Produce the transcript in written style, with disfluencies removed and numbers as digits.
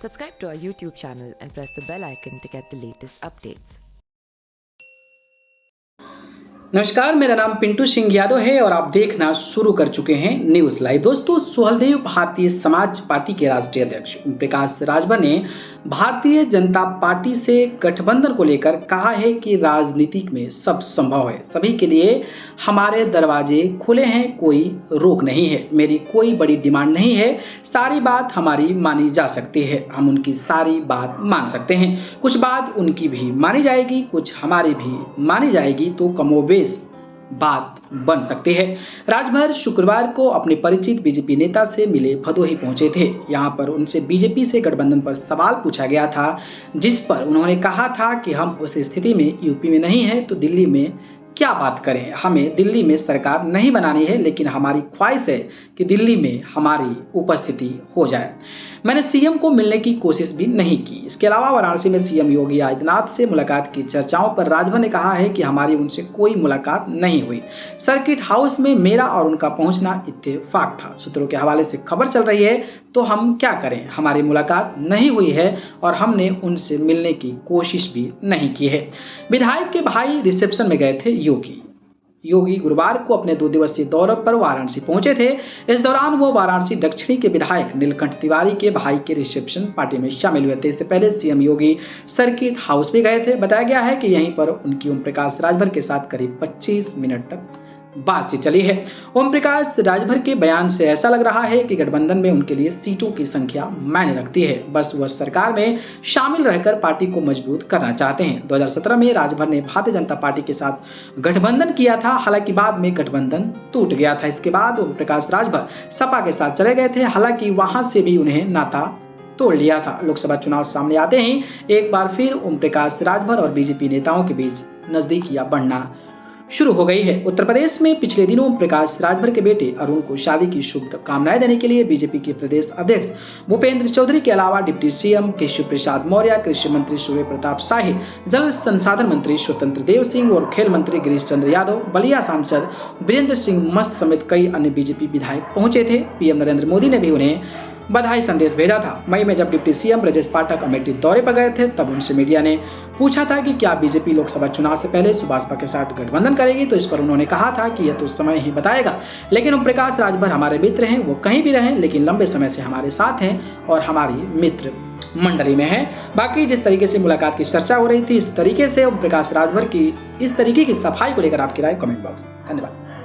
Subscribe to our YouTube channel and press the bell icon to get the latest updates. नमस्कार, मेरा नाम पिंटू सिंह यादव है और आप देखना शुरू कर चुके हैं न्यूज़ लाइव। दोस्तों, सुहलदेव भारतीय समाज पार्टी के राष्ट्रीय अध्यक्ष ओम प्रकाश राजभर ने भारतीय जनता पार्टी से गठबंधन को लेकर कहा है कि राजनीति में सब संभव है, सभी के लिए हमारे दरवाजे खुले हैं, कोई रोक नहीं है। मेरी कोई बड़ी डिमांड नहीं है, सारी बात हमारी मानी जा सकती है, हम उनकी सारी बात मान सकते हैं। कुछ बात उनकी भी मानी जाएगी, कुछ हमारी भी मानी जाएगी, तो कमोबेश बात बन सकती है। राजभर शुक्रवार को अपने परिचित बीजेपी नेता से मिले भदोही पहुंचे थे। यहां पर उनसे बीजेपी से गठबंधन पर सवाल पूछा गया था, जिस पर उन्होंने कहा था कि हम उस स्थिति में यूपी में नहीं है तो दिल्ली में क्या बात करें। हमें दिल्ली में सरकार नहीं बनानी है, लेकिन हमारी ख्वाहिश है कि दिल्ली में हमारी उपस्थिति हो जाए। मैंने सीएम को मिलने की कोशिश भी नहीं की। इसके अलावा वाराणसी में सीएम योगी आदित्यनाथ से मुलाकात की चर्चाओं पर राजभर ने कहा है कि हमारी उनसे कोई मुलाकात नहीं हुई। सर्किट हाउस में मेरा और उनका पहुंचना इत्तेफाक था। सूत्रों के हवाले से खबर चल रही है, तो हम क्या करें, हमारी मुलाकात नहीं हुई है और हमने उनसे मिलने की कोशिश भी नहीं की है। विधायक के भाई रिसेप्शन में गए थे योगी गुरुवार को अपने 2 दिवसीय दौरे पर वाराणसी पहुंचे थे। इस दौरान वो वाराणसी दक्षिणी के विधायक नीलकंठ तिवारी के भाई के रिसेप्शन पार्टी में शामिल हुए थे। इससे पहले सीएम योगी सर्किट हाउस भी गए थे। बताया गया है कि यहीं पर उनकी ओम प्रकाश राजभर के साथ करीब 25 मिनट तक बातचीत चली है। ओम प्रकाश राजभर के बयान से ऐसा लग रहा है कि गठबंधन में उनके लिए सीटों की संख्या मायने रखती है, बस वह सरकार में शामिल रहकर पार्टी को मजबूत करना चाहते हैं। 2017 में राजभर ने भारतीय जनता पार्टी के साथ गठबंधन किया था, हालांकि बाद में गठबंधन टूट गया था। इसके बाद ओम प्रकाश राजभर सपा के साथ चले गए थे, हालांकि वहां से भी उन्हें नाता तोड़ लिया था। लोकसभा चुनाव सामने आते ही एक बार फिर ओम प्रकाश राजभर और बीजेपी नेताओं के बीच नजदीकियां बढ़ना शुरू हो गई है। उत्तर प्रदेश में पिछले दिनों ओम प्रकाश राजभर के बेटे अरुण को शादी की शुभकामनाएं देने के लिए बीजेपी के प्रदेश अध्यक्ष भूपेंद्र चौधरी के अलावा डिप्टी सीएम केशव प्रसाद मौर्य, कृषि मंत्री सूर्य प्रताप शाही, जल संसाधन मंत्री स्वतंत्र देव सिंह और खेल मंत्री गिरीश चंद्र यादव, बलिया सांसद वीरेंद्र सिंह मस्त समेत कई अन्य बीजेपी विधायक पहुंचे थे। पीएम नरेंद्र मोदी ने भी उन्हें बधाई संदेश भेजा था। मई में जब डिप्टी सीएम ब्रजेश पाठक अमेठी दौरे पर गए थे, तब उनसे मीडिया ने पूछा था कि क्या बीजेपी लोकसभा चुनाव से पहले सुभाषपा के साथ गठबंधन करेगी, तो इस पर उन्होंने कहा था कि यह तो समय ही बताएगा, लेकिन ओम प्रकाश राजभर हमारे मित्र हैं, वो कहीं भी रहें, लेकिन लंबे समय से हमारे साथ हैं और हमारी मित्र मंडली में है। बाकी जिस तरीके से मुलाकात की चर्चा हो रही थी, इस तरीके से ओम प्रकाश राजभर की इस तरीके की सफाई को लेकर आपकी राय कमेंट बॉक्स। धन्यवाद।